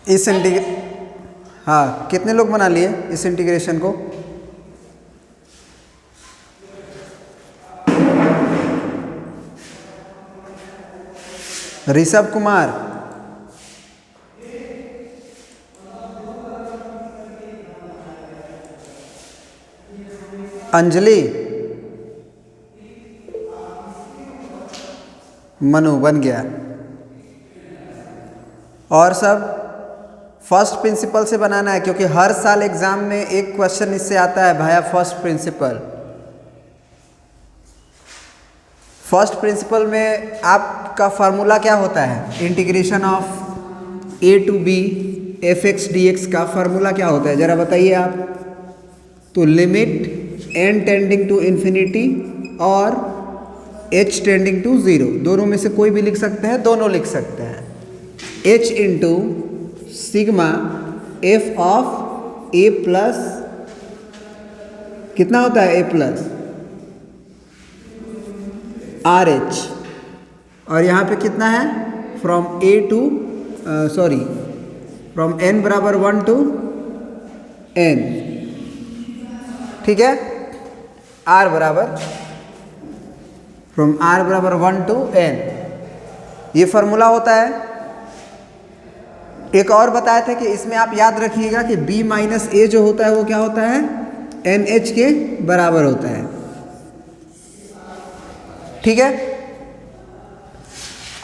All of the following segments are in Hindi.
इस हाँ, कितने लोग बना लिए इस इंटीग्रेशन को? ऋषभ कुमार, अंजलि, मनु बन गया। और सब फर्स्ट प्रिंसिपल से बनाना है, क्योंकि हर साल एग्जाम में एक क्वेश्चन इससे आता है भाया फर्स्ट प्रिंसिपल। फर्स्ट प्रिंसिपल में आपका फार्मूला क्या होता है? Integration of a to b f(x) dx का फार्मूला क्या होता है, जरा बताइए आप। तो limit n tending to infinity और h टेंडिंग टू 0, दोनों में से कोई भी लिख सकते हैं, दोनों लिख सकते हैं। h into sigma f of a plus, कितना होता है a प्लस आर एच, और यहाँ पे कितना है? From a to from n बराबर 1 टू n, ठीक है। r बराबर फ्रॉम r बराबर 1 टू n, ये फॉर्मूला होता है। एक और बताया था कि इसमें आप याद रखिएगा कि b माइनस a जो होता है वो क्या होता है? NH के बराबर होता है, ठीक है।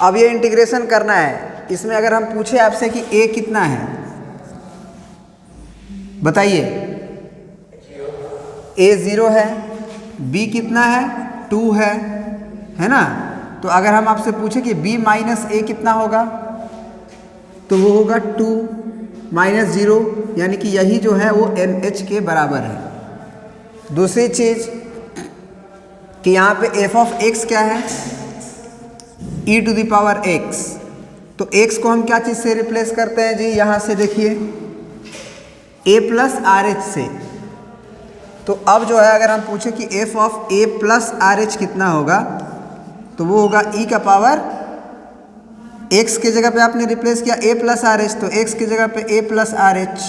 अब ये इंटीग्रेशन करना है। इसमें अगर हम पूछे आपसे कि a कितना है, बताइए। a 0 है, b कितना है? 2 है ना। तो अगर हम आपसे पूछे कि b माइनस a कितना होगा, तो वो होगा 2 माइनस 0, यानी कि यही जो है वो NH के बराबर है। दूसरी चीज कि यहाँ पे f ऑफ x क्या है? e to the power x। तो x को हम क्या चीज़ से रिप्लेस करते हैं जी? यहाँ से देखिए a प्लस आर एच से। तो अब जो है अगर हम पूछे कि f of a plus R H कितना होगा, तो वो होगा e का पावर x के जगह पे आपने रिप्लेस किया a प्लस आर एच, तो x की जगह पे a plus R H.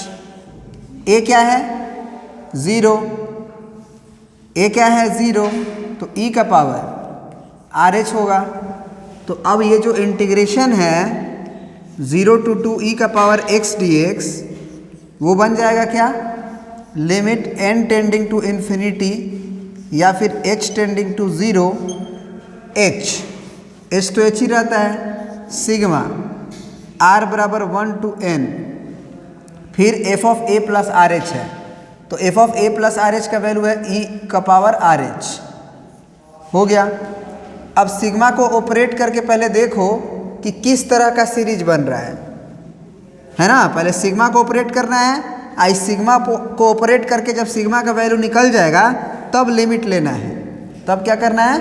a क्या है? 0, a क्या है? 0, तो e का पावर आर एच होगा। तो अब ये जो इंटीग्रेशन है 0 टू 2e का पावर x dx, वो बन जाएगा क्या? Limit n tending to infinity या फिर h टेंडिंग टू 0, h तो h ही रहता है, सिग्मा r बराबर 1 टू n, फिर f of a plus R H है। तो f of a plus R H का वैल्यू है e का पावर आर एच, हो गया। अब सिग्मा को ऑपरेट करके पहले देखो कि किस तरह का सीरीज बन रहा है ना। पहले सिग्मा को ऑपरेट करना है, इस सिग्मा को ऑपरेट करके जब सिग्मा का वैल्यू निकल जाएगा तब लिमिट लेना है। तब क्या करना है?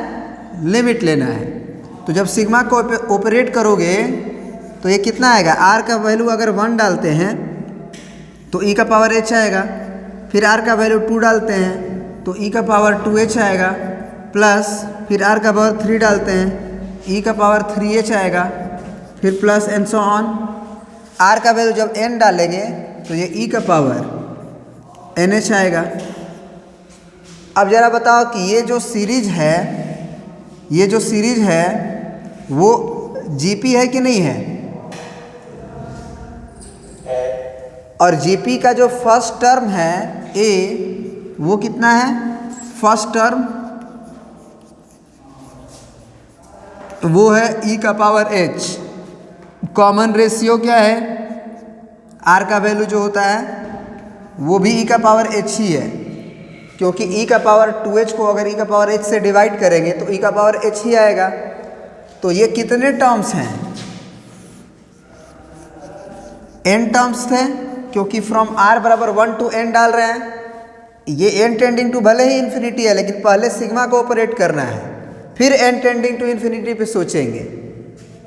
लिमिट लेना है। तो जब सिग्मा को ऑपरेट करोगे तो ये कितना आएगा? r का वैल्यू अगर 1 डालते हैं तो e का पावर h आएगा, फिर r का वैल्यू 2 डालते हैं तो e का पावर 2h आएगा, प्लस फिर r का पावर 3 डालते हैं e का पावर 3h आएगा, फिर plus and so on. r का वैल्यू जब n डालेंगे तो ये e का पावर nh आएगा। अब जरा बताओ कि ये जो सीरीज है वो जीपी है कि नहीं है? और जीपी का जो फर्स्ट टर्म है a, वो कितना है? फर्स्ट टर्म वो है e का पावर h। कॉमन रेशियो क्या है? r का वैल्यू जो होता है वो भी e का पावर h ही है, क्योंकि e का पावर 2h को अगर e का पावर h से डिवाइड करेंगे तो e का पावर h ही आएगा। तो ये कितने टर्म्स हैं? n टर्म्स थे, क्योंकि फ्रॉम r बराबर 1 टू n डाल रहे हैं। ये n टेंडिंग टू भले ही इन्फिनिटी है, लेकिन पहले सिग्मा को ऑपरेट करना है, फिर n टेंडिंग टू इन्फिनिटी पे सोचेंगे।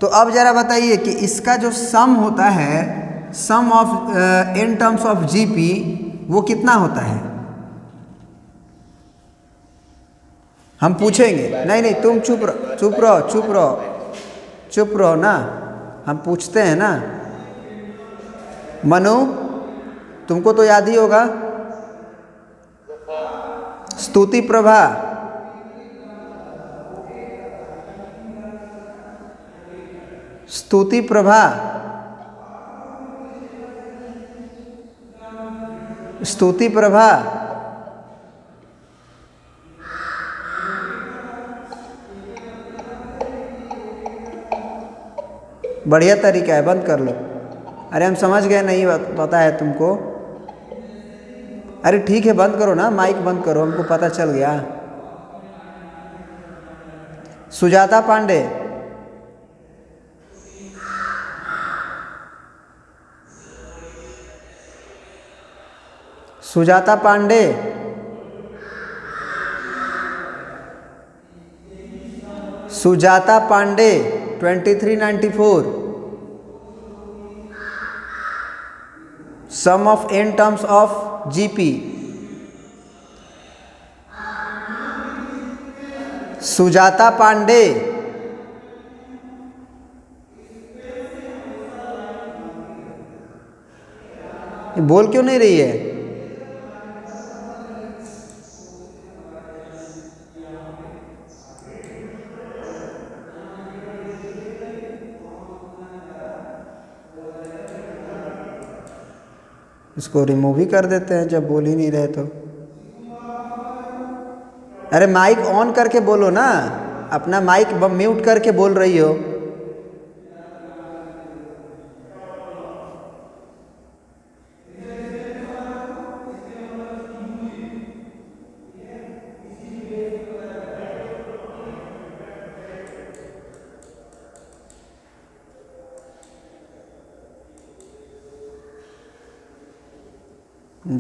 तो अब जरा बताइए कि इसका जो सम होता है, sum of n terms of GP, वो कितना होता है? हम पूछेंगे। नहीं तुम चुप रहो ना, हम पूछते हैं ना। मनु, तुमको तो याद ही होगा, स्तुति प्रभा, स्तुति प्रभा, स्तुति प्रभा, बढ़िया तरीका है, बंद कर लो। अरे हम समझ गए, नहीं पता है तुमको। अरे ठीक है, बंद करो ना, माइक बंद करो, हमको पता चल गया। Sujata Pandey, Sujata Pandey, Sujata Pandey 2394, sum of n terms of GP, Sujata Pandey, बोल क्यों नहीं रही है? इसको रिमूव ही कर देते हैं जब बोल ही नहीं रहे तो। अरे माइक ऑन करके बोलो ना, अपना माइक म्यूट करके बोल रही हो।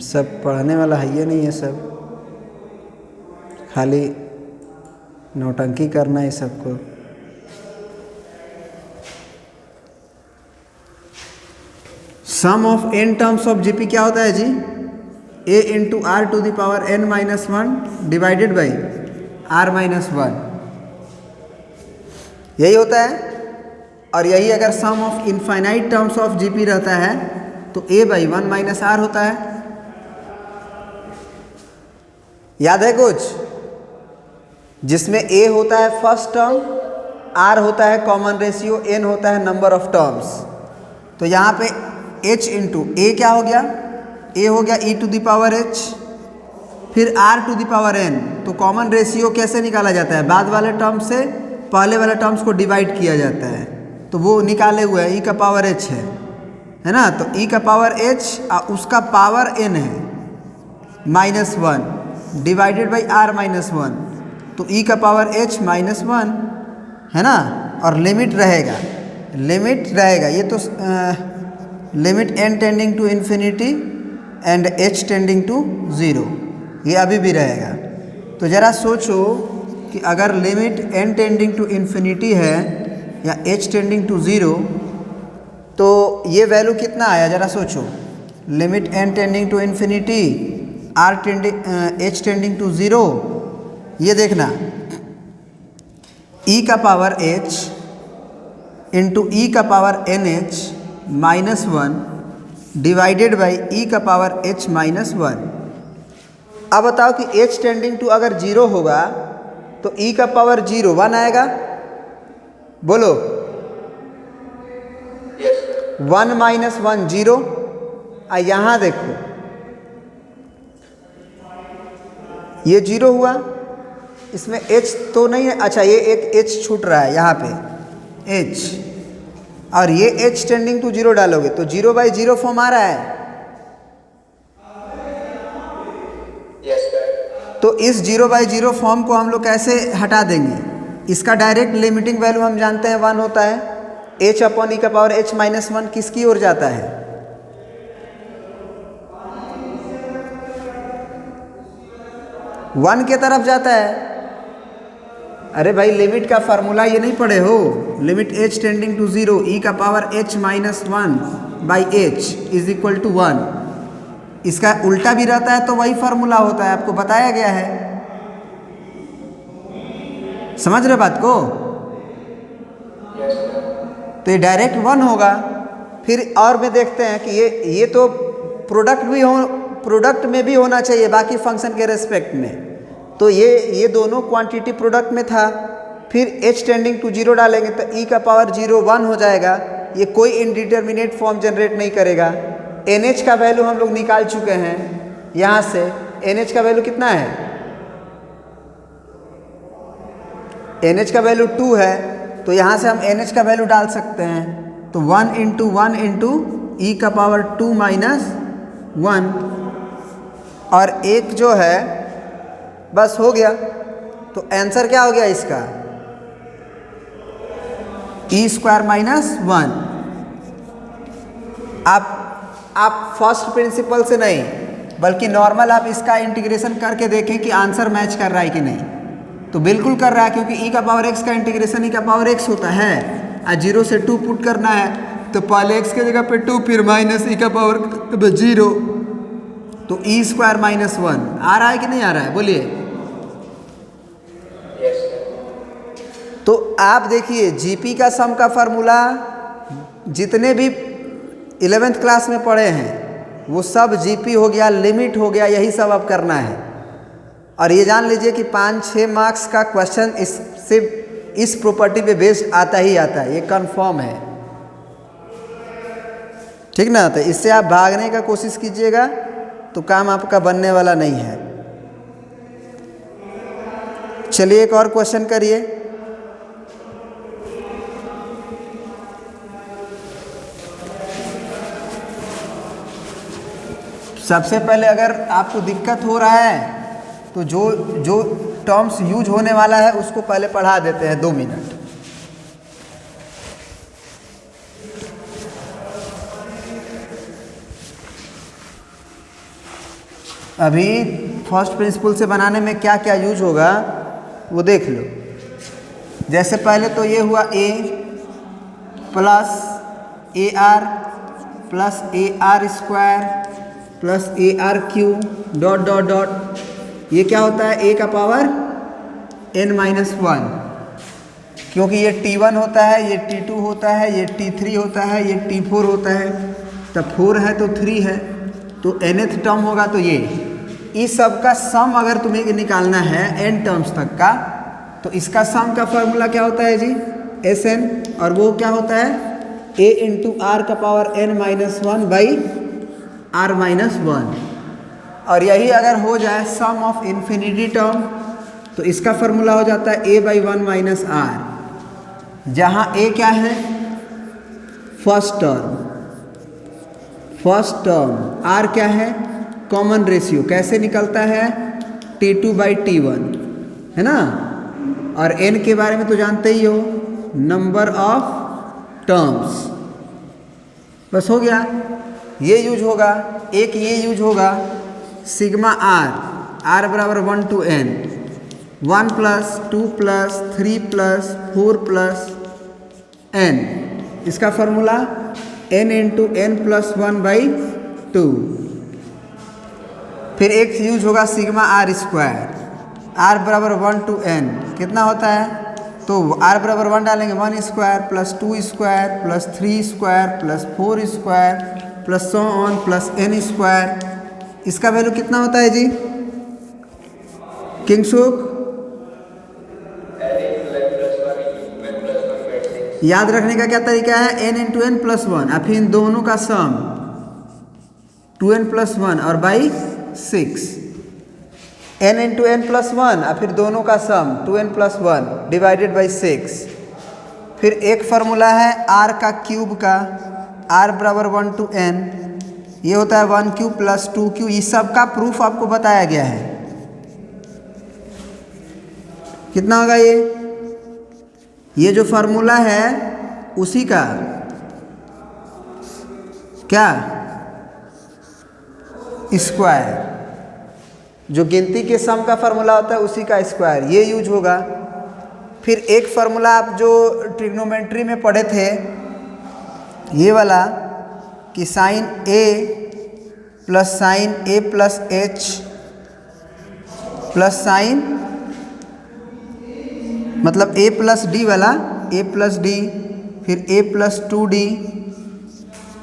सब पढ़ने वाला है ये नहीं है, सब खाली नौटंकी करना है सबको। Sum of n terms of GP क्या होता है जी? a into r to the power n minus one divided by r minus one, यही होता है। और यही अगर sum of infinite terms of GP रहता है तो a by one minus r होता है। याद है कुछ? जिसमें a होता है फर्स्ट टर्म, r होता है कॉमन रेशियो, n होता है नंबर ऑफ टर्म्स। तो यहाँ पे h इंटू ए क्या हो गया? a हो गया e to the power h, फिर r to the power n। तो कॉमन रेशियो कैसे निकाला जाता है? बाद वाले टर्म से पहले वाले टर्म्स को डिवाइड किया जाता है, तो वो निकाले हुए है, e का पावर h है ना। तो e का पावर h उसका पावर n है minus one divided by r minus one, तो e का पावर h माइनस वन है ना। और लिमिट रहेगा, लिमिट रहेगा ये तो limit n tending to infinity and h tending to zero, ये अभी भी रहेगा। तो ज़रा सोचो कि अगर limit n tending to infinity है या h टेंडिंग टू ज़ीरो, तो ये वैल्यू कितना आया? ज़रा सोचो, limit n tending to infinity r tending h tending to zero, ये देखना e का पावर h इंटू e का power nh minus one divided by e का पावर h माइनस वन। अब बताओ कि h टेंडिंग टू अगर जीरो होगा तो e का पावर जीरो वन आएगा, बोलो। One minus one zero. यहाँ देखो ये जीरो हुआ, इसमें h तो नहीं है, अच्छा ये एक h छूट रहा है यहाँ पे h, और ये h टेंडिंग टू जीरो डालोगे तो जीरो बाई जीरो फॉर्म आ रहा है। तो इस जीरो बाई जीरो फॉर्म को हम लोग कैसे हटा देंगे? इसका डायरेक्ट लिमिटिंग वैल्यू हम जानते हैं वन होता है। h अपॉन e का पावर h माइनस वन किसकी ओर जाता है? वन के तरफ जाता है। अरे भाई लिमिट का फार्मूला ये नहीं पढ़े हो? Limit h tending to zero e का power h minus one by h is equal to one. इसका उल्टा भी रहता है तो वही फार्मूला होता है, आपको बताया गया है। समझ रहे बात को? तो ये डायरेक्ट वन होगा, फिर और में देखते हैं कि ये तो प्रोडक्ट में भी होना चाहिए बाकी फंक्शन के रेस्पेक्ट में, तो ये दोनों क्वांटिटी प्रोडक्ट में था। फिर h टेंडिंग टू 0 डालेंगे तो e का पावर 0 1 हो जाएगा, ये कोई इनडिटर्मिनेट फॉर्म जनरेट नहीं करेगा। NH का वैल्यू हम लोग निकाल चुके हैं, यहाँ से NH का वैल्यू कितना है, NH का वैल्यू 2 है, तो यहाँ से हम NH का वैल्यू डाल सकते हैं। तो 1 इंटू 1 इंटू ई का पावर 2 माइनस 1, और एक जो है बस हो गया। तो आंसर क्या हो गया इसका, ई स्क्वायर माइनस 1। आप फर्स्ट प्रिंसिपल से नहीं बल्कि नॉर्मल आप इसका इंटीग्रेशन करके देखें कि आंसर मैच कर रहा है कि नहीं। तो बिल्कुल कर रहा है, क्योंकि e का पावर x का इंटीग्रेशन e का पावर x होता है, और 0 से 2 पुट करना है, तो पहले x के जगह पे 2 फिर माइनस e का पावर 0, तो ई स्क्वायर माइनस 1 आ रहा है कि नहीं आ रहा है, बोलिए। तो आप देखिए जीपी का सम का फार्मूला जितने भी 11th क्लास में पढ़े हैं वो सब जीपी हो गया, लिमिट हो गया, यही सब अब करना है। और ये जान लीजिए कि 5-6 मार्क्स का क्वेश्चन इस प्रॉपर्टी पे बेस्ड आता ही आता है, ये कंफर्म है, ठीक ना। तो इससे आप भागने का कोशिश कीजिएगा तो काम आपका बनने वाला नहीं है। चलिए एक और क्वेश्चन करिए। सबसे पहले अगर आपको दिक्कत हो रहा है तो जो टर्म्स यूज होने वाला है उसको पहले पढ़ा देते हैं 2 मिनट। अभी फर्स्ट प्रिंसिपल से बनाने में क्या क्या यूज होगा वो देख लो। जैसे पहले तो ये हुआ a plus AR plus AR square plus AR Q dot dot dot, ये क्या होता है a का पावर n-1, क्योंकि ये T1 होता है, ये T2 होता है, ये T3 होता है, ये T4 होता है, तब 4 है तो 3 है, तो nth टर्म होगा। तो ये इस सब का सम अगर तुम्हें निकालना है n टर्म्स तक का, तो इसका सम का फॉर्मूला क्या होता है जी, Sn, और वो क्या होता है a इंटू आर का पावर n-1 बाई r-1। और यही अगर हो जाए सम ऑफ इन्फिनिटी टर्म, तो इसका फॉर्मूला हो जाता है a बाई 1 माइनस r, जहाँ a क्या है फर्स्ट टर्म, r क्या है कॉमन रेशियो, कैसे निकलता है T2 बाई T1, है ना। और n के बारे में तो जानते ही हो, नंबर ऑफ टर्म्स, बस हो गया। ये यूज होगा, एक ये यूज होगा सिग्मा r बराबर 1 to n, 1 plus 2 plus 3 plus 4 plus n, इसका formula n into n plus 1 by 2। फिर एक यूज होगा सिग्मा r स्क्वायर, r बराबर 1 to n, कितना होता है, तो r बराबर 1 डालेंगे 1 square plus 2 square plus 3 square plus 4 square plus so on plus n square, इसका वैल्यू कितना होता है जी किंगसुक, याद रखने का क्या तरीका है, n इंटू n प्लस 1, और फिर इन दोनों का सम 2n प्लस 1 और by 6, n into n plus 1 और फिर दोनों का सम 2n प्लस 1 डिवाइडेड बाई 6। फिर एक फार्मूला है r का क्यूब का, r बराबर 1 to n, ये होता है 1 क्यूब प्लस 2 क्यूब, इस सब का प्रूफ आपको बताया गया है। कितना होगा ये जो फार्मूला है उसी का क्या स्क्वायर, जो गिनती के सम का फार्मूला होता है उसी का स्क्वायर, ये यूज होगा। फिर एक फार्मूला आप जो ट्रिग्नोमेट्री में पढ़े थे ये वाला कि sine a plus sine a plus h plus sine, मतलब a प्लस d वाला, a प्लस d, फिर a प्लस 2d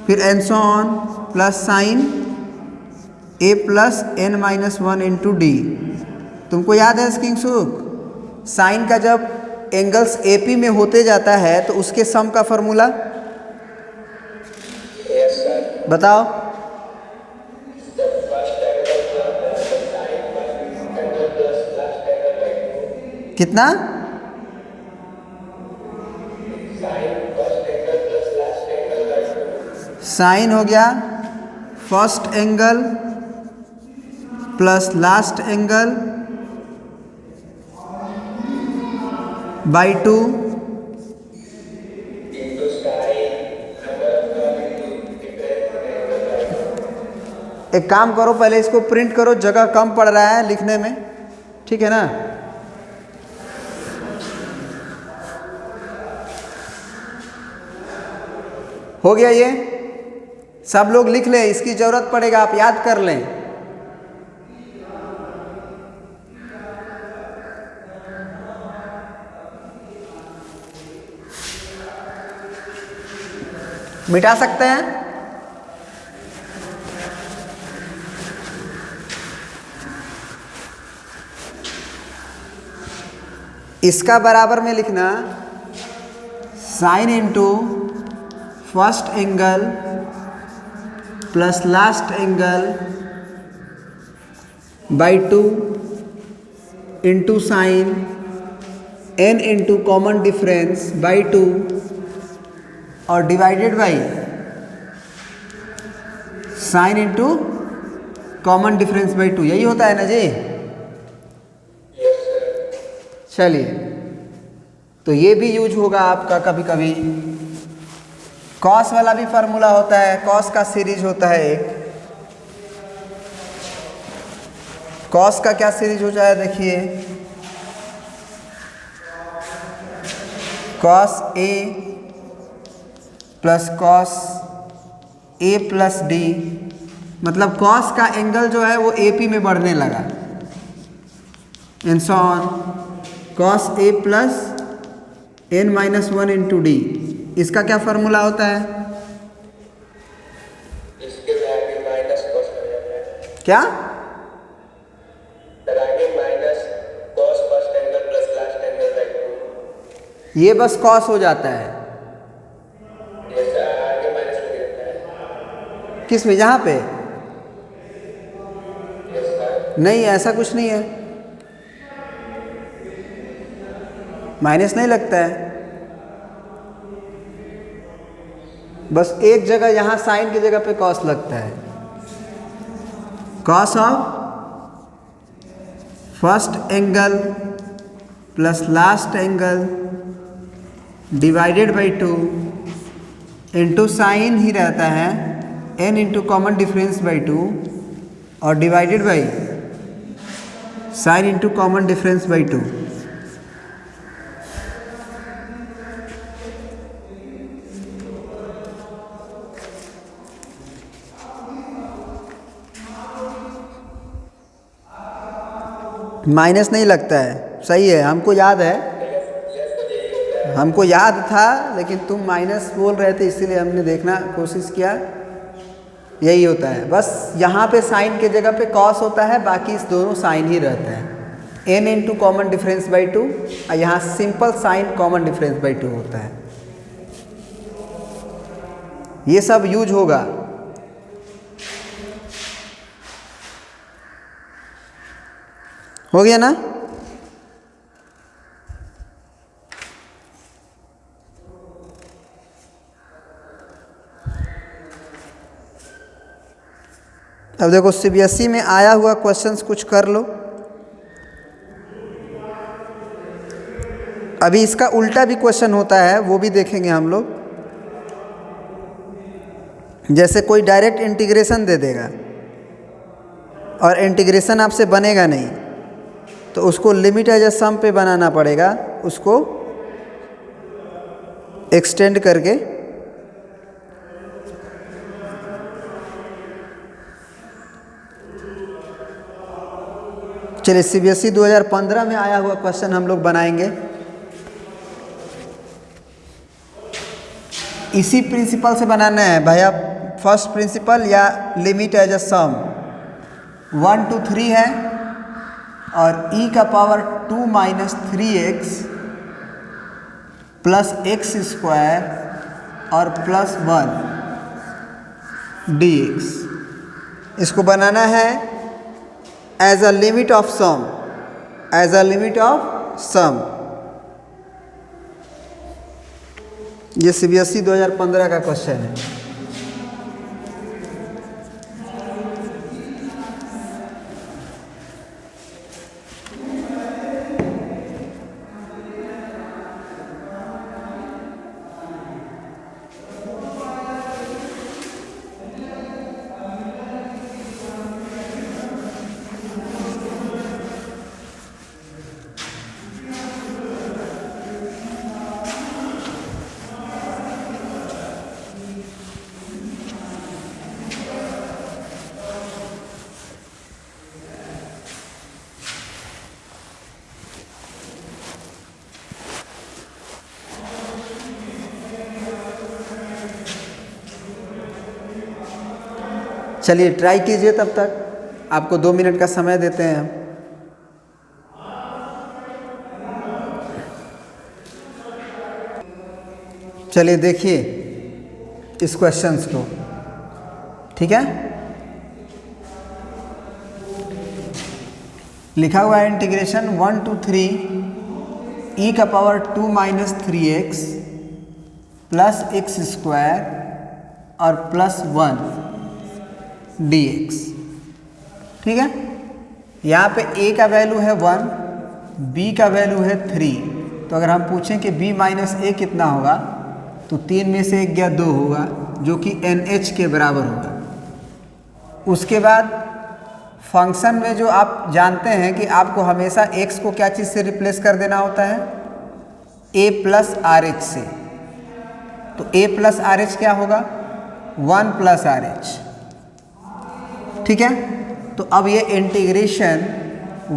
फिर and so on plus sine A plus N minus one into D. तुमको याद है किंगसुक, साइन का जब एंगल्स एपी में होते जाता है तो उसके सम का फॉर्मूला बताओ। कितना? साइन हो गया first angle plus last angle by 2 एक काम करो, पहले इसको प्रिंट करो, जगह कम पड़ रहा है लिखने में, ठीक है ना। हो गया ये, सब लोग लिख लें, इसकी जरूरत पड़ेगा आप याद कर लें। मिटा सकते हैं? इसका बराबर में लिखना sine into first angle plus last angle by 2 into sine N into common difference by 2 और divided by sine into common difference by 2। यही होता है ना जी। चलिए, तो ये भी यूज होगा आपका कभी कभी। कॉस वाला भी फार्मूला होता है, कॉस का सीरीज होता है एक। कॉस का क्या सीरीज हो जाए देखिए, cos A plus cos A plus D, मतलब कॉस का एंगल जो है वो एपी में बढ़ने लगा। And so on cos A plus N minus one into D. इसका क्या फार्मूला होता है? इसके आगे माइनस कॉस हो जाता है। क्या? आगे minus cos first angle plus last angle by 2। ये बस कॉस हो जाता है। जैसे आगे माइनस हो जाता है। किस में? यहाँ पे यस नहीं, ऐसा कुछ नहीं है, माइनस नहीं लगता है। बस एक जगह यहाँ साइन की जगह पे कॉस लगता है। Cos of first angle plus last angle divided by 2 into sine ही रहता है n into common difference by 2 और divided by sine into common difference by 2। Minus नहीं लगता है, सही है, हमको याद है, हमको याद था, लेकिन तुम माइनस बोल रहे थे इसीलिए हमने देखना कोशिश किया। यही होता है, बस यहाँ पे साइन के जगह पे कॉस होता है, बाकी इस दोनों साइन ही रहते हैं। N into common difference by 2 और यहाँ simple sine common difference by 2 होता है। ये सब यूज होगा। हो गया ना? अब देखो सीबीएसई में आया हुआ क्वेश्चंस कुछ कर लो। अभी इसका उल्टा भी क्वेश्चन होता है, वो भी देखेंगे हम लोग। जैसे कोई डायरेक्ट इंटीग्रेशन दे देगा और इंटीग्रेशन आपसे बनेगा नहीं, तो उसको लिमिट एज अ सम पे बनाना पड़ेगा, उसको एक्सटेंड करके। चलिए, सीबीएसई 2015 में आया हुआ क्वेश्चन हम लोग बनाएंगे। इसी प्रिंसिपल से बनाना है भाई, आप फर्स्ट प्रिंसिपल या limit as a sum 1 to 3 है और e का power 2 minus 3x plus x square और प्लस 1 dx। इसको बनाना है as a limit of sum, as a limit of sum. ये CBSE 2015 का क्वेश्चन है। चलिए ट्राई कीजिए, तब तक आपको 2 मिनट का समय देते हैं हम। चलिए देखिए इस क्वेश्चंस को, ठीक है। लिखा हुआ है इंटीग्रेशन 1 to 3 e का power 2 minus 3x plus x square और प्लस 1 dx, ठीक है। यहाँ पे a का वैल्यू है 1, b का वैल्यू है 3। तो अगर हम पूछें कि b माइनस a कितना होगा तो 3 में से 1 गया 2 होगा, जो कि NH के बराबर होगा। उसके बाद फंक्शन में जो आप जानते हैं कि आपको हमेशा x को क्या चीज़ से रिप्लेस कर देना होता है, a प्लस आर एच से। तो a प्लस आर एच क्या होगा, 1 प्लस आर एच, ठीक है। तो अब ये इंटीग्रेशन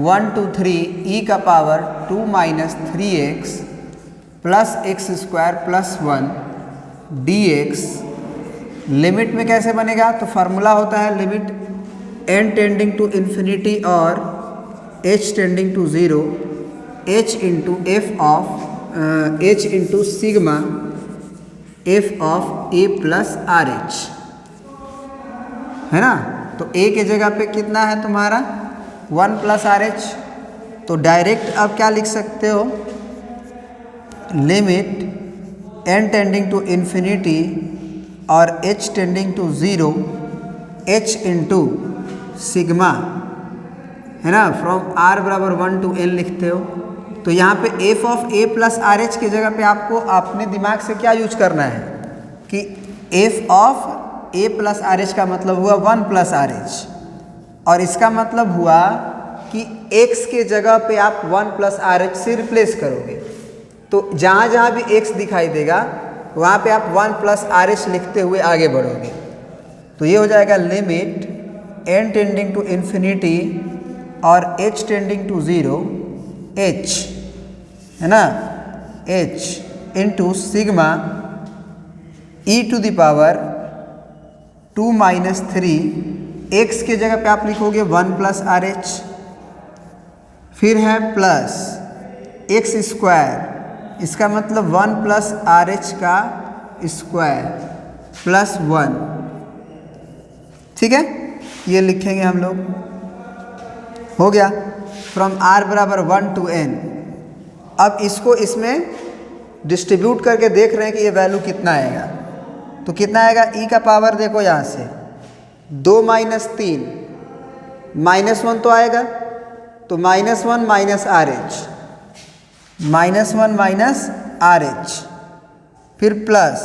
1 to 3 e का power 2 minus 3x plus x square plus 1 dx limit में कैसे बनेगा, तो फार्मूला होता है limit n tending to infinity और h tending to 0 h into F of h into sigma f of a plus R H, है ना। तो a के जगह पे कितना है तुम्हारा 1 प्लस आर एच। तो डायरेक्ट अब क्या लिख सकते हो, limit n tending to infinity और h tending to 0 h into sigma, है ना, फ्रॉम r बराबर 1 to n लिखते हो। तो यहाँ पे f of a plus R H की जगह पे आपको अपने दिमाग से क्या यूज करना है कि f of a plus R H का मतलब हुआ 1 प्लस आर एच, और इसका मतलब हुआ कि x के जगह पे आप 1 प्लस आर एच से रिप्लेस करोगे। तो जहाँ जहाँ भी x दिखाई देगा वहाँ पे आप 1 प्लस आर एच लिखते हुए आगे बढ़ोगे। तो ये हो जाएगा limit n tending to infinity और h टेंडिंग टू 0 h, है ना, h into sigma e to the power 2 minus 3, X के जगह पे आप लिखोगे 1 प्लस आर एच, फिर है प्लस एक्स स्क्वायर, इसका मतलब 1 प्लस आर एच का स्क्वायर प्लस 1, ठीक है। ये लिखेंगे हम लोग, हो गया फ्रॉम r बराबर 1 to n। अब इसको इसमें डिस्ट्रीब्यूट करके देख रहे हैं कि ये वैल्यू कितना आएगा। तो कितना आएगा, e का पावर देखो यहाँ से 2 माइनस 3 माइनस 1 तो आएगा, तो minus 1 minus R H, minus 1 minus R H, फिर प्लस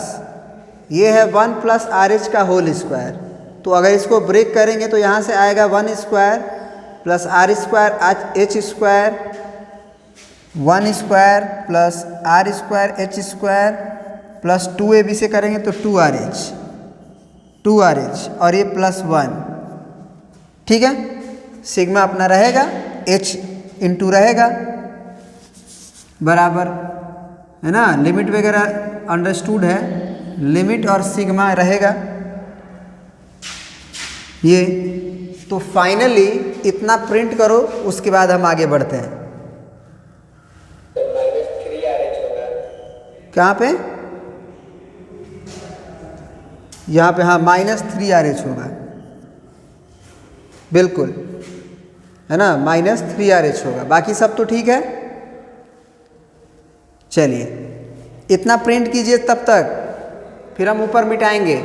ये है 1 प्लस आर एच का होल स्क्वायर। तो अगर इसको ब्रेक करेंगे तो यहाँ से आएगा 1 square plus R square H square, 1 square plus R square H square plus 2ab से करेंगे तो 2rh और ये प्लस 1, ठीक है। सिग्मा अपना रहेगा, h इंटू रहेगा बराबर, है ना, लिमिट वगैरह अंडरस्टूड है, लिमिट और सिग्मा रहेगा। ये तो फाइनली इतना प्रिंट करो, उसके बाद हम आगे बढ़ते हैं। तो -3RH होगा। कहाँ पे? यहाँ पे हाँ -3RH होगा, बिल्कुल है ना, -3RH होगा। बाकी सब तो ठीक है। चलिए इतना प्रिंट कीजिए तब तक, फिर हम ऊपर मिटाएंगे।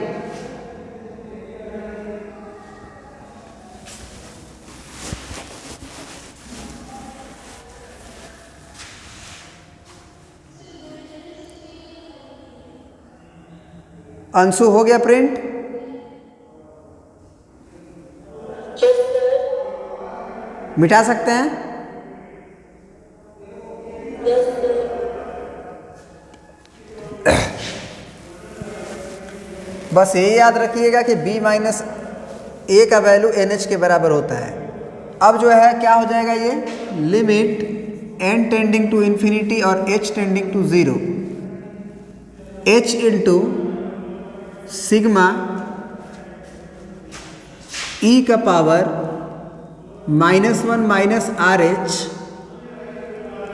अंशु हो गया प्रिंट? मिटा सकते हैं? बस ये याद रखिएगा कि b माइनस ए का वैल्यू NH के बराबर होता है। अब जो है क्या हो जाएगा, ये limit n tending to infinity और h tending to 0, h into sigma e का power -1 minus RH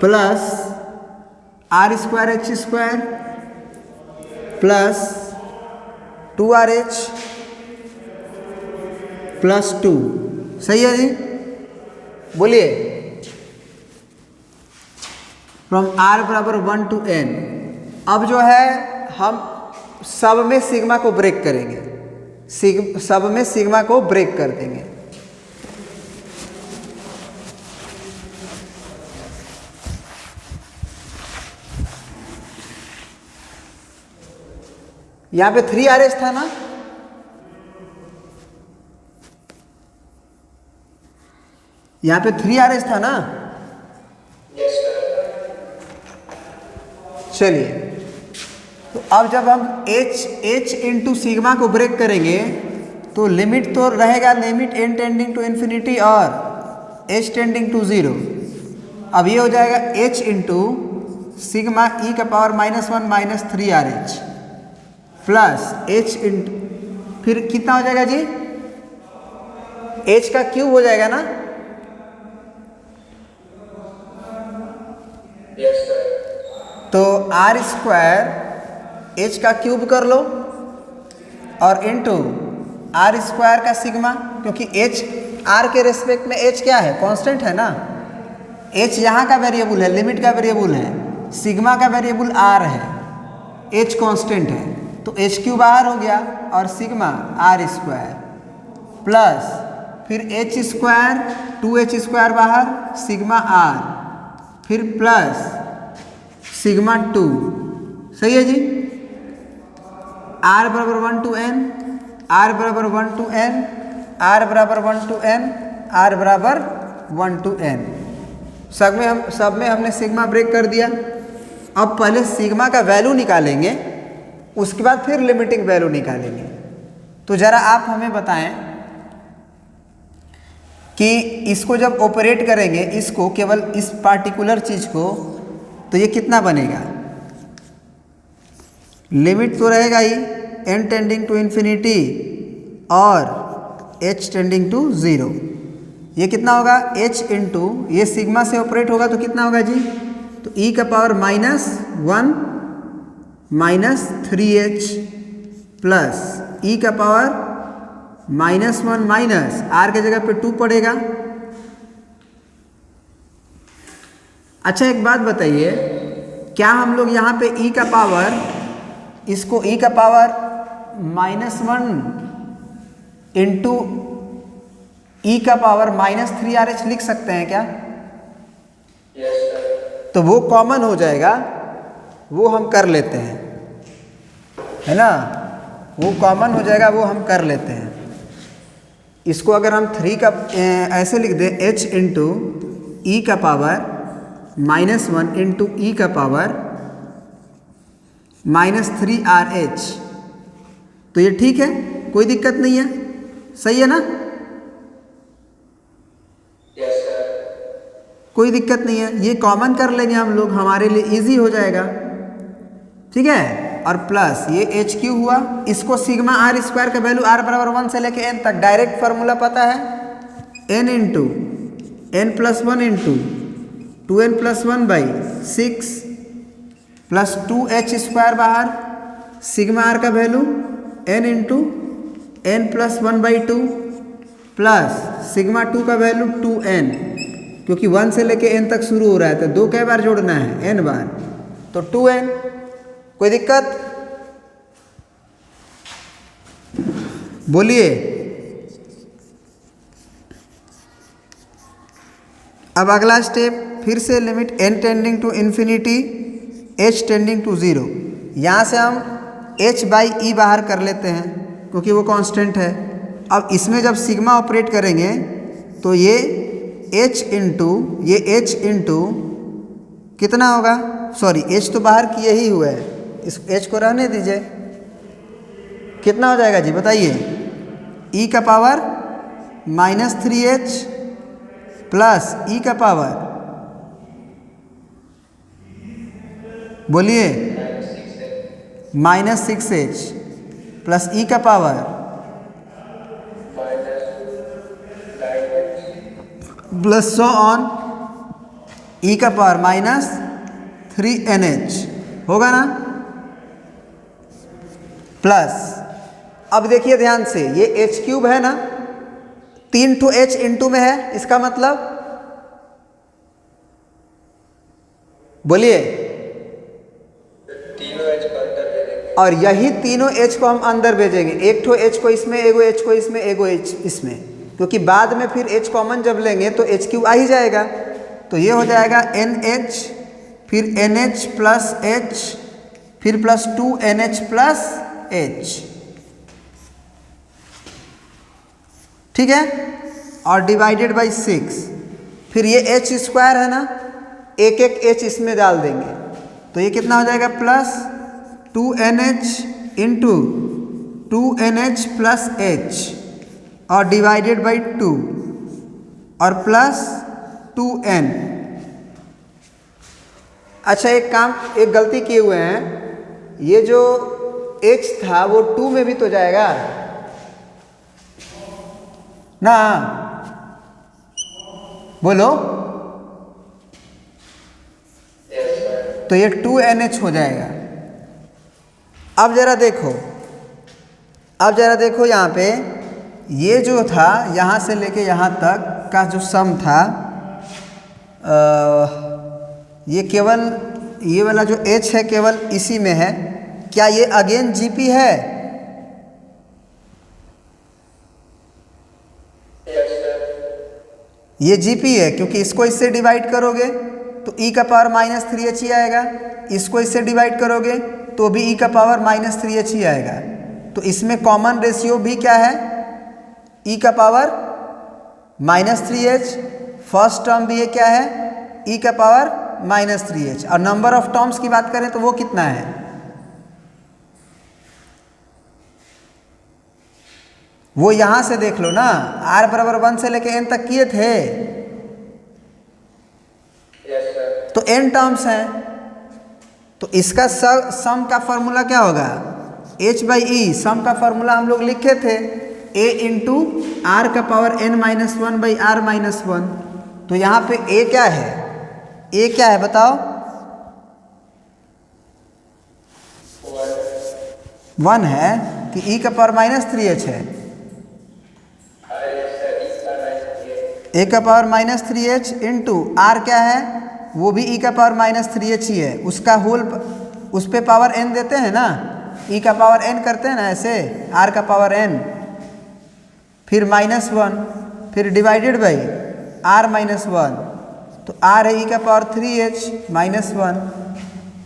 plus R square H square plus 2RH plus 2। सही है जी? बोलिए। फ्रॉम R बराबर 1 to n। अब जो है हम सब में सिग्मा को ब्रेक करेंगे, सब में सिग्मा को ब्रेक कर देंगे। यहाँ पे 3RH था ना, यहाँ पे 3RH था ना। Yes sir. चलिए तो अब जब हम h इंटू सिग्मा को ब्रेक करेंगे तो लिमिट तो रहेगा, limit n tending to infinity और h टेंडिंग टू 0। अब ये हो जाएगा h इंटू सिग्मा e का power -1 minus 3RH plus h into, फिर कितना हो जाएगा जी, h का क्यूब हो जाएगा ना। Yes sir. तो R स्क्वायर h का क्यूब कर लो और इंटू R स्क्वायर का सिग्मा, क्योंकि h R के रेस्पेक्ट में h क्या है, कांस्टेंट है ना। h यहाँ का वेरिएबल है, लिमिट का वेरिएबल है, सिग्मा का वेरिएबल R है, h कांस्टेंट है, तो h क्यूब बाहर हो गया और सिग्मा R स्क्वायर प्लस फिर h स्क्वायर 2h स्क्वायर बाहर, सिग्मा R फिर प्लस सिग्मा 2। सही है जी? R बराबर 1 to n, R बराबर 1 to n, R बराबर 1 to n, R बराबर 1 to n। सब में हमने सिग्मा ब्रेक कर दिया। अब पहले सिग्मा का वैल्यू निकालेंगे, उसके बाद फिर लिमिटिंग वैल्यू निकालेंगे। तो ज़रा आप हमें बताएं कि इसको जब ऑपरेट करेंगे, इसको केवल इस पार्टिकुलर चीज़ को, तो ये कितना बनेगा। लिमिट तो रहेगा ही n टेंडिंग टू इन्फिनिटी और h टेंडिंग टू 0। ये कितना होगा, h इंटू ये सिग्मा से ऑपरेट होगा तो कितना होगा जी, तो e का power -1 minus 3h plus e का पावर -1 माइनस r के जगह पे 2 पड़ेगा। अच्छा एक बात बताइए, क्या हम लोग यहाँ पे e का पावर, इसको e का पावर -1 इंटू e का पावर -3RH लिख सकते हैं क्या? Yes sir. तो वो कॉमन हो जाएगा, वो हम कर लेते हैं, है ना, वो कॉमन हो जाएगा, वो हम कर लेते हैं। इसको अगर हम 3 का ऐसे लिख दें, h इंटू ई का पावर -1 इंटू ई का पावर -3RH, तो ये ठीक है, कोई दिक्कत नहीं है, सही है ना, यस सर। कोई दिक्कत नहीं है। ये कॉमन कर लेंगे हम लोग, हमारे लिए इजी हो जाएगा। ठीक है, और प्लस ये एच क्यू हुआ, इसको सिग्मा आर स्क्वायर का वैल्यू आर बराबर 1 से लेके एन तक डायरेक्ट फार्मूला पता है, n into n plus 1 into 2n plus 1 by 6 plus 2h square बाहर, सिग्मा आर का value n into n plus 1 by 2 plus sigma 2 का वैल्यू 2n, क्योंकि 1 से लेके n तक शुरू हो रहा है तो 2 कै बार जोड़ना है, n बार, तो 2n। कोई दिक्कत? बोलिए। अब अगला स्टेप फिर से limit n tending to infinity h tending to 0। यहाँ से हम h बाई ई बाहर कर लेते हैं क्योंकि वो कांस्टेंट है। अब इसमें जब सिग्मा ऑपरेट करेंगे तो ये h इंटू कितना होगा, सॉरी h तो बाहर किए ही हुए है, इस h को रहने दीजिए, कितना हो जाएगा जी बताइए, e का पावर -3h प्लस e का पावर, बोलिए, -6h प्लस e का power plus so on e का पावर -3nh होगा ना, प्लस अब देखिए ध्यान से, ये h क्यूब है ना, 3 ठो h इंटू में है, इसका मतलब बोलिए, तीनों h को अंदर भेजेंगे और यही तीनों h को हम अंदर भेजेंगे, एक ठो h को इसमें, एगो h को इसमें, एगो h इसमें, क्योंकि बाद में फिर h कॉमन जब लेंगे तो h क्यूब आ ही जाएगा। तो ये हो जाएगा NH, फिर NH प्लस H, फिर प्लस 2NH प्लस H, ठीक है, और डिवाइडेड बाई 6, फिर ये h स्क्वायर है ना, एक एक h इसमें डाल देंगे तो ये कितना हो जाएगा, plus 2NH into 2NH plus H और डिवाइडेड बाई 2 और प्लस 2n। अच्छा एक गलती किए हुए हैं, ये जो h था वो 2 में भी तो जाएगा ना, बोलो, तो ये 2NH हो जाएगा। अब जरा देखो यहाँ पे, ये जो था यहाँ से लेके यहाँ तक का जो सम था, ये केवल ये वाला जो h है केवल इसी में है, क्या ये अगेन GP है? ये GP है क्योंकि इसको इससे डिवाइड करोगे तो e का पावर -3h ही आएगा, इसको इससे डिवाइड करोगे तो भी e का पावर -3h ही आएगा। तो इसमें कॉमन रेशियो भी क्या है, e का पावर -3h, फर्स्ट टर्म भी ये क्या है, e का पावर -3h, और नंबर ऑफ टर्म्स की बात करें तो वो कितना है, वो यहां से देख लो ना, r बराबर 1 से लेके n तक किए थे, तो n टर्म्स हैं, तो इसका सम का फॉर्मूला क्या होगा, h बाई ई, सम का फॉर्मूला हम लोग लिखे थे a इंटू आर का पावर n-1 बाई r-1। तो यहाँ पे a क्या है, a क्या है बताओ, 1 है कि e का पावर -3h है, a का पावर -3h इंटू r क्या है, वो भी e का पावर -3h ही है, उसका होल, उस पे पावर n देते हैं ना, e का पावर n करते हैं ना ऐसे, r का पावर n, फिर -1, फिर डिवाइडेड बाई r-1, तो r है e का पावर 3h -1,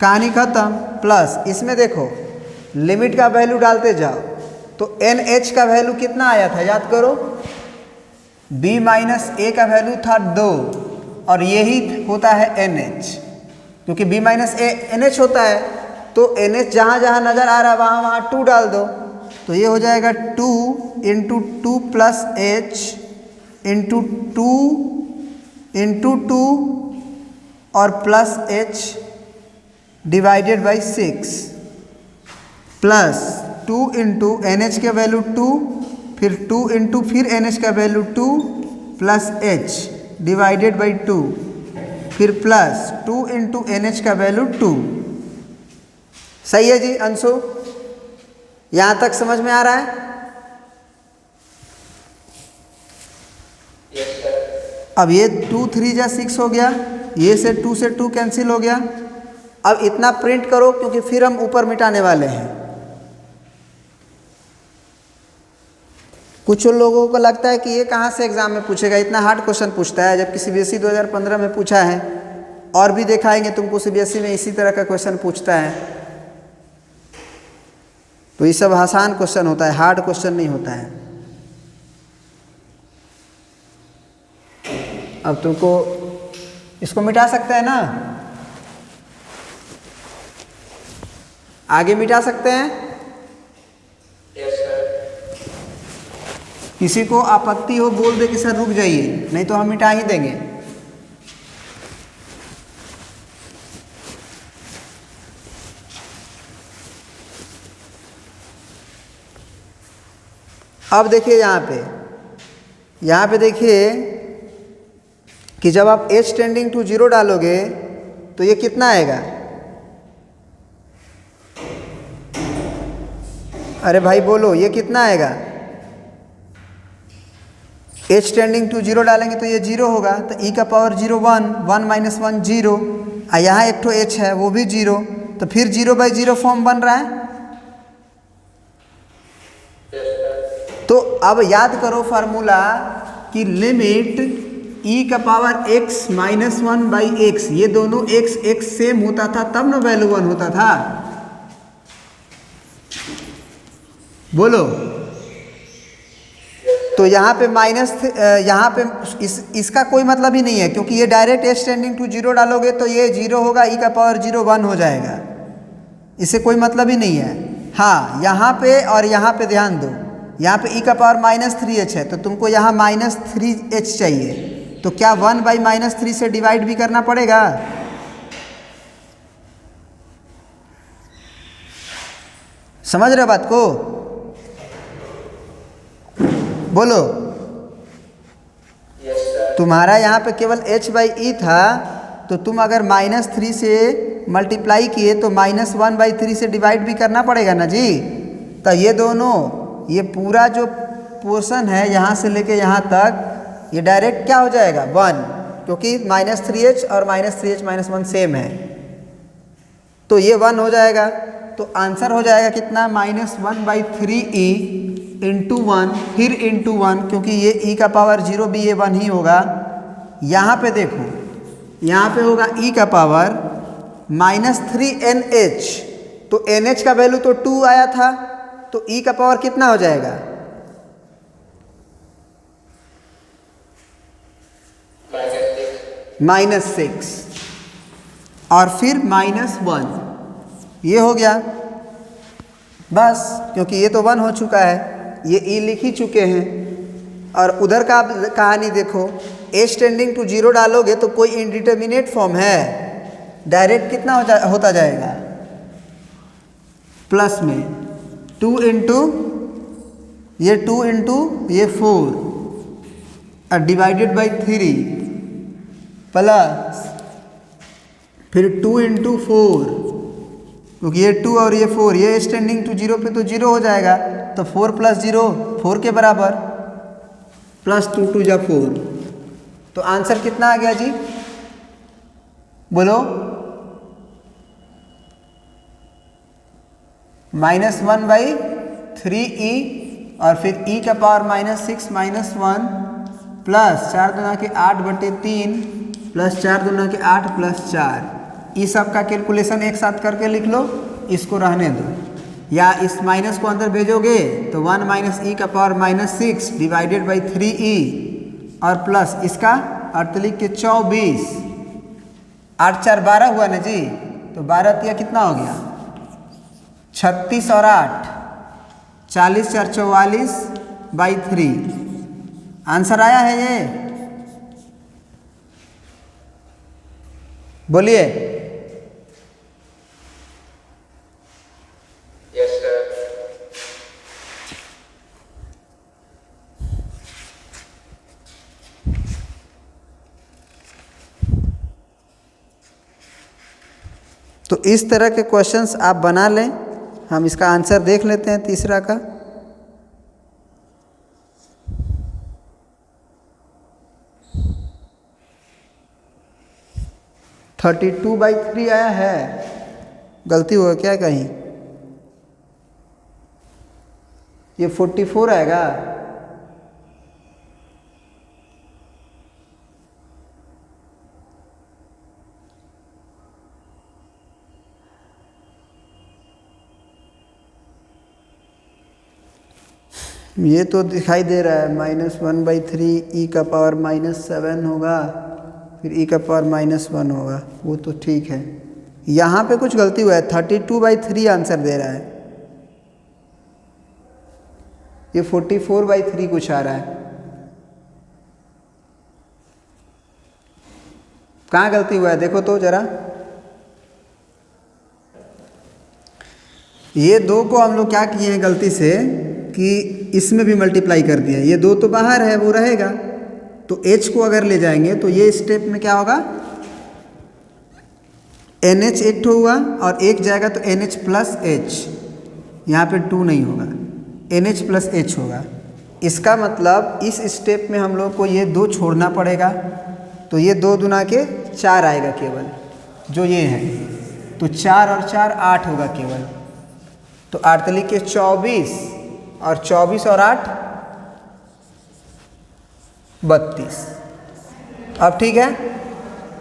कहानी खत्म। प्लस इसमें देखो लिमिट का वैल्यू डालते जाओ, तो NH का वैल्यू कितना आया था याद करो, b माइनस a का वैल्यू था 2, और यही होता है NH, क्योंकि b माइनस a NH होता है, तो NH जहाँ जहाँ नज़र आ रहा है वहाँ वहाँ 2 डाल दो, तो ये हो जाएगा 2 into 2 plus h into 2 into 2 और plus h divided by 6, plus 2 into n h का वैल्यू 2, फिर 2 इंटू फिर एन एच का value 2 plus h divided by 2, फिर प्लस 2 इंटू एन एच का वैल्यू 2। सही है जी अंशु, यहाँ तक समझ में आ रहा है? Yes, sir. अब ये 2 3 जा 6 हो गया, ये से 2 कैंसिल हो गया। अब इतना प्रिंट करो क्योंकि फिर हम ऊपर मिटाने वाले हैं। कुछ लोगों को लगता है कि ये कहाँ से एग्जाम में पूछेगा, इतना हार्ड क्वेश्चन पूछता है, जबकि सीबीएसई 2015 में पूछा है। और भी दिखाएंगे तुमको सीबीएसई में इसी तरह का क्वेश्चन पूछता है। तो ये सब आसान क्वेश्चन होता है, हार्ड क्वेश्चन नहीं होता है। अब तुमको इसको मिटा सकते हैं ना, आगे मिटा सकते हैं। Yes, sir. किसी को आपत्ति हो बोल दे कि सर रुक जाइए, नहीं तो हम मिटा ही देंगे। अब देखिए यहाँ पे देखिए कि जब आप h टेंडिंग टू 0 डालोगे तो ये कितना आएगा? अरे भाई बोलो, ये कितना आएगा? h टेंडिंग टू 0 डालेंगे तो ये 0 होगा, तो e का पावर 0 1, 1 माइनस 1 0, और यहाँ एक ठो h है वो भी 0, तो फिर 0/0 फॉर्म बन रहा है। Yes, sir. तो अब याद करो फार्मूला कि लिमिट e का पावर x माइनस 1/x, ये दोनों x सेम होता था तब ना वैल्यू 1 होता था। बोलो। तो यहाँ पे यहाँ पे इसका कोई मतलब ही नहीं है, क्योंकि ये डायरेक्ट h टेंडिंग टू 0 डालोगे तो ये 0 होगा, e का पावर 0 1 हो जाएगा, इससे कोई मतलब ही नहीं है। हाँ, यहाँ पे और यहाँ पे ध्यान दो, यहाँ पे e का पावर -3h है, तो तुमको यहाँ -3h चाहिए, तो क्या 1/-3 से डिवाइड भी करना पड़ेगा? समझ रहे हो बात को? बोलो। Yes, sir. तुम्हारा यहाँ पे केवल h/e था, तो तुम अगर -3 से मल्टीप्लाई किए तो -1/3 से डिवाइड भी करना पड़ेगा ना जी। तो ये दोनों, ये पूरा जो पोर्शन है यहाँ से लेके यहाँ तक, ये डायरेक्ट क्या हो जाएगा? 1, क्योंकि -3h और -3h - 1 सेम है, तो ये 1 हो जाएगा। तो आंसर हो जाएगा कितना? -1/3e इंटू 1 फिर इंटू 1, क्योंकि ये e का पावर 0 भी ये 1 ही होगा। यहाँ पे देखो, यहाँ पे होगा e का पावर -3nh, तो nh का वैल्यू तो 2 आया था, तो e का पावर कितना हो जाएगा? -6 और फिर -1, ये हो गया बस, क्योंकि ये तो 1 हो चुका है, ये e लिख ही चुके हैं। और उधर का कहानी देखो, h टेंडिंग टू 0 डालोगे तो कोई इनडिटर्मिनेट फॉर्म है, डायरेक्ट कितना होता जाएगा? प्लस में 2 इंटू ये 2 इंटू ये 4 और डिवाइडेड बाई 3 प्लस फिर 2 इंटू 4, क्योंकि ये 2 और ये 4, ये h टेंडिंग टू 0 पे तो 0 हो जाएगा, तो 4 + 0 4 के बराबर, प्लस 2 2 जा 4, तो आंसर कितना आ गया जी? बोलो। -1/3e और फिर e का पावर -6 - 1 प्लस 4 दूना के 8/3 प्लस 4 दूना के 8 प्लस 4, इस सब का कैलकुलेशन एक साथ करके लिख लो, इसको रहने दो, या इस माइनस को अंदर भेजोगे तो 1 - e का पावर -6 डिवाइडेड बाई 3e और प्लस इसका अर्थ लिख के 24, 8 4 12 हुआ ना जी, तो 12 तिया कितना हो गया? 36 और 8 40 4 44/3, आंसर आया है ये? बोलिए। Yes, sir. तो इस तरह के क्वेश्चंस आप बना लें। हम इसका आंसर देख लेते हैं तीसरा का। थर्टी 32/3 आया है, गलती हुआ क्या कहीं? ये 44 आएगा। ये तो दिखाई दे रहा है -1/3 e का पावर -7 होगा, फिर e का पावर -1 होगा, वो तो ठीक है। यहाँ पे कुछ गलती हुआ है, 32/3 आंसर दे रहा है, ये 44/3 कुछ आ रहा है। कहाँ गलती हुआ है देखो तो जरा। ये 2 को हम लोग क्या किए हैं गलती से कि इसमें भी मल्टीप्लाई कर दिया। ये 2 तो बाहर है, वो रहेगा, तो h को अगर ले जाएंगे तो ये स्टेप में क्या होगा, NH एक ठो हुआ और एक जाएगा तो NH प्लस H, यहाँ पे 2 नहीं होगा, NH प्लस H होगा। इसका मतलब इस स्टेप में हम लोग को ये 2 छोड़ना पड़ेगा, तो ये 2 दूना के 4 आएगा केवल, जो ये है, तो 4 और 4 8 होगा केवल। तो 8 तली के 24 और 24 और 8 32। अब ठीक है,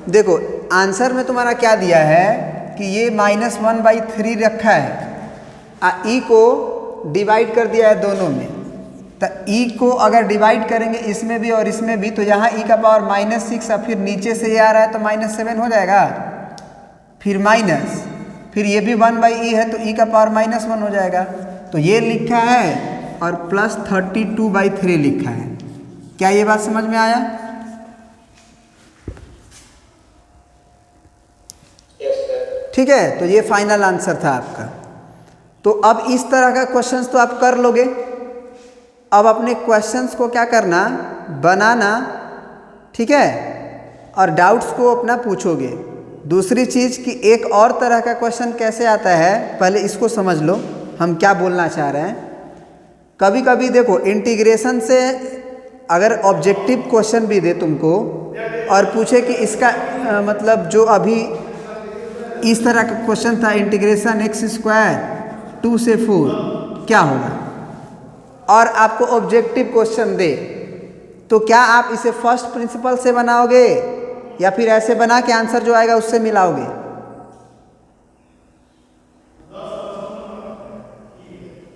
देखो आंसर में तुम्हारा क्या दिया है कि ये -1/3 रखा है, ई को डिवाइड कर दिया है दोनों में, तो ई को अगर डिवाइड करेंगे इसमें भी और इसमें भी, तो यहाँ ई का पावर -6 और फिर नीचे से ये आ रहा है तो -7 हो जाएगा, फिर माइनस, फिर ये भी 1/e है तो ई का पावर -1 हो जाएगा। तो ये लिखा है और प्लस 32/3 लिखा है। क्या ये बात समझ में आया? ठीक है, तो ये फाइनल आंसर था आपका। तो अब इस तरह का क्वेश्चंस तो आप कर लोगे। अब अपने क्वेश्चंस को क्या करना, बनाना, ठीक है, और डाउट्स को अपना पूछोगे। दूसरी चीज़ कि एक और तरह का क्वेश्चन कैसे आता है, पहले इसको समझ लो हम क्या बोलना चाह रहे हैं। कभी कभी देखो इंटीग्रेशन से अगर ऑब्जेक्टिव क्वेश्चन भी दे तुमको और पूछे कि इसका मतलब जो अभी इस तरह का क्वेश्चन था, इंटीग्रेशन x² 2 से 4 क्या होगा, और आपको ऑब्जेक्टिव क्वेश्चन दे, तो क्या आप इसे फर्स्ट प्रिंसिपल से बनाओगे या फिर ऐसे बना के आंसर जो आएगा उससे मिलाओगे?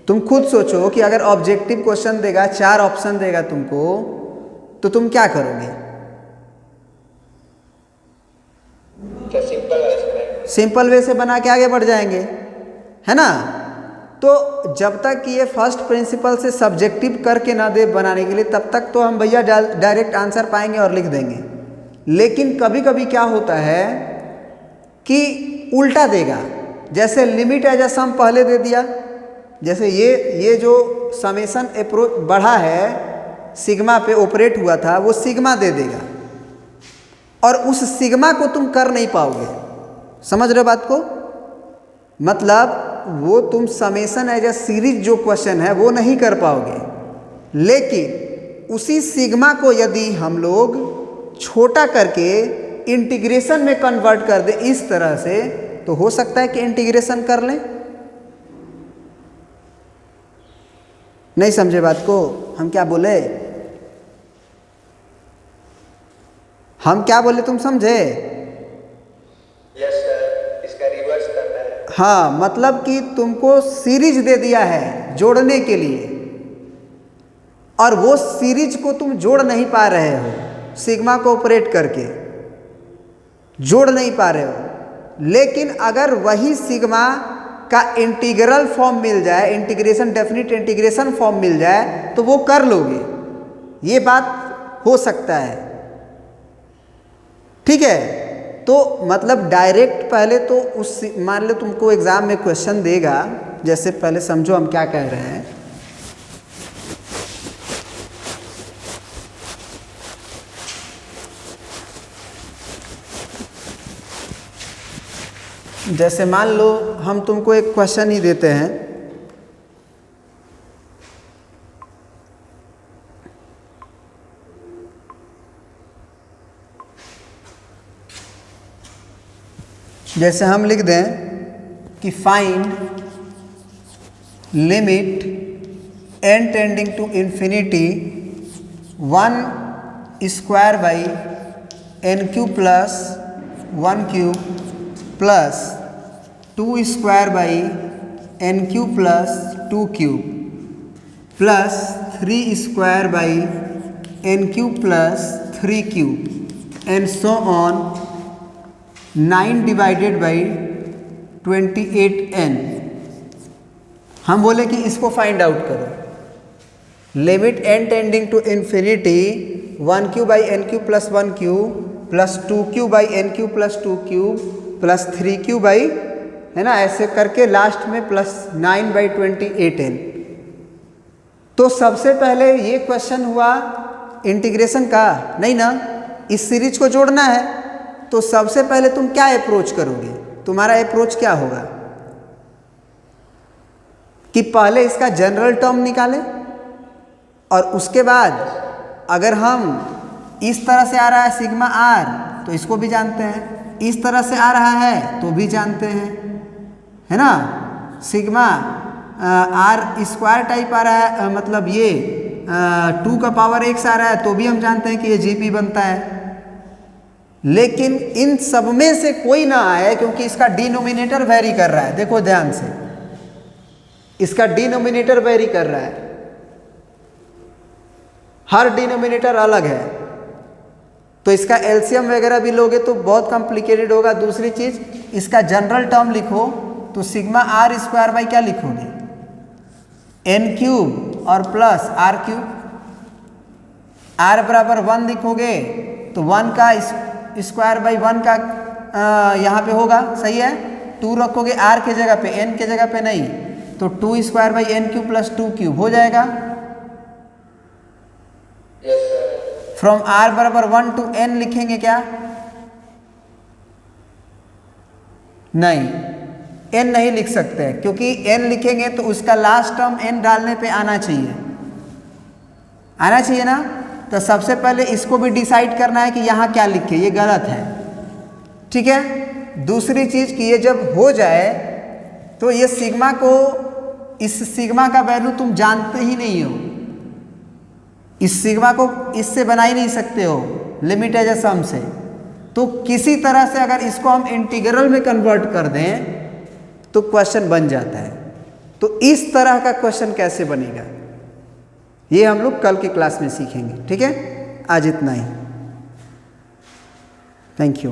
तुम खुद सोचो कि अगर ऑब्जेक्टिव क्वेश्चन देगा, 4 ऑप्शन देगा तुमको, तो तुम क्या करोगे? सिंपल वे से बना के आगे बढ़ जाएंगे, है ना। तो जब तक कि ये फर्स्ट प्रिंसिपल से सब्जेक्टिव करके ना दे बनाने के लिए, तब तक तो हम भैया डायरेक्ट आंसर पाएंगे और लिख देंगे। लेकिन कभी कभी क्या होता है कि उल्टा देगा, जैसे लिमिट एज अ सम पहले दे दिया, जैसे ये जो समेशन अप्रोच बढ़ा है, सिग्मा पे ऑपरेट हुआ था, वो सिग्मा दे देगा और उस सिग्मा को तुम कर नहीं पाओगे। समझ रहे हो बात को? मतलब वो तुम समेशन एज अ सीरीज जो क्वेश्चन है वो नहीं कर पाओगे, लेकिन उसी सिग्मा को यदि हम लोग छोटा करके इंटीग्रेशन में कन्वर्ट कर दे इस तरह से, तो हो सकता है कि इंटीग्रेशन कर लें। नहीं समझे बात को? हम क्या बोले, हम क्या बोले तुम समझे? यस सर, इसका रिवर्स करना है। हाँ, मतलब कि तुमको सीरीज दे दिया है जोड़ने के लिए, और वो सीरीज को तुम जोड़ नहीं पा रहे हो, सिग्मा को ऑपरेट करके जोड़ नहीं पा रहे हो। लेकिन अगर वही सिग्मा का इंटीग्रल फॉर्म मिल जाए, इंटीग्रेशन डेफिनिट इंटीग्रेशन फॉर्म मिल जाए, तो वो कर लोगे। ये बात हो सकता है, ठीक है। तो मतलब डायरेक्ट पहले तो उस, मान लो तुमको एग्जाम में क्वेश्चन देगा, जैसे पहले समझो हम क्या कह रहे हैं। जैसे मान लो हम तुमको एक क्वेश्चन ही देते हैं, जैसे हम लिख दें कि find limit n tending to infinity 1 square by n cube plus 1 cube plus 2 square by n cube plus 2 cube plus 3 square by n cube plus 3 cube and so on 9 divided by 28n। हम बोले कि इसको फाइंड आउट करो, limit n tending to infinity 1 cube by n cube plus 1 cube plus 2 cube by n cube plus 2 cube plus 3 cube by, है ना, ऐसे करके लास्ट में प्लस 9 बाई 28n। तो सबसे पहले ये क्वेश्चन हुआ इंटीग्रेशन का, नहीं ना, इस सीरीज को जोड़ना है। तो सबसे पहले तुम क्या अप्रोच करोगे, तुम्हारा अप्रोच क्या होगा कि पहले इसका जनरल टर्म निकालें और उसके बाद अगर हम इस तरह से आ रहा है सिग्मा आर तो इसको भी जानते हैं, इस तरह से आ रहा है तो भी जानते हैं, है ना, सिग्मा आर स्क्वायर टाइप आ रहा है, मतलब ये 2 का पावर x आ रहा है तो भी हम जानते हैं कि ये जीपी बनता है। लेकिन इन सब में से कोई ना आए क्योंकि इसका डिनोमिनेटर वेरी कर रहा है। देखो ध्यान से, इसका डिनोमिनेटर वेरी कर रहा है, हर डिनोमिनेटर अलग है, तो इसका एलसीएम वगैरह भी लोगे तो बहुत कॉम्प्लिकेटेड होगा। दूसरी चीज, इसका जनरल टर्म लिखो तो सिग्मा आर स्क्वायर बाई क्या लिखोगे, एन क्यूब और प्लस आर क्यूब, आर बराबर 1 लिखोगे तो 1 का स्क्वायर बाई 1 का यहाँ पे होगा, सही है। 2 रखोगे आर के जगह पे, एन के जगह पे नहीं, तो 2 square by n cube plus 2 cube हो जाएगा। फ्रॉम आर बराबर 1 टू एन लिखेंगे क्या, नहीं, एन नहीं लिख सकते क्योंकि एन लिखेंगे तो उसका लास्ट टर्म एन डालने पे आना चाहिए, आना चाहिए ना। तो सबसे पहले इसको भी डिसाइड करना है कि यहाँ क्या लिखे, ये गलत है, ठीक है। दूसरी चीज कि ये जब हो जाए तो ये सिग्मा को, इस सिग्मा का वैल्यू तुम जानते ही नहीं हो, इस सिग्मा को इससे बना ही नहीं सकते हो लिमिट एज अ सम से। तो किसी तरह से अगर इसको हम इंटीग्रल में कन्वर्ट कर दें तो क्वेश्चन बन जाता है। तो इस तरह का क्वेश्चन कैसे बनेगा ये हम लोग कल की क्लास में सीखेंगे, ठीक है। आज इतना ही, थैंक यू।